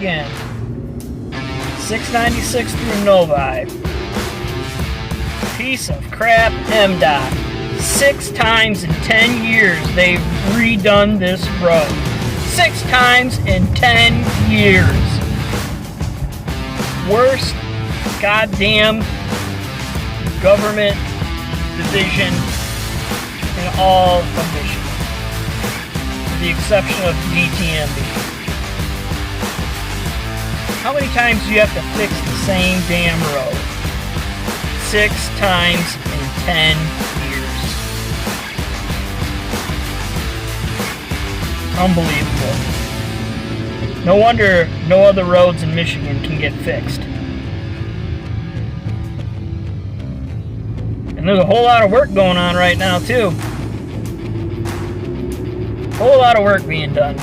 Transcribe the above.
again. 696 through Novi. Piece of crap MDOT. 6 times in 10 years they've redone this road. 6 times in 10 years. Worst goddamn government division in all of Michigan. With the exception of DTMB. How many times do you have to fix the same damn road? 6 times in 10 years. Unbelievable. No wonder no other roads in Michigan can get fixed. And there's a whole lot of work going on right now, too. Whole lot of work being done.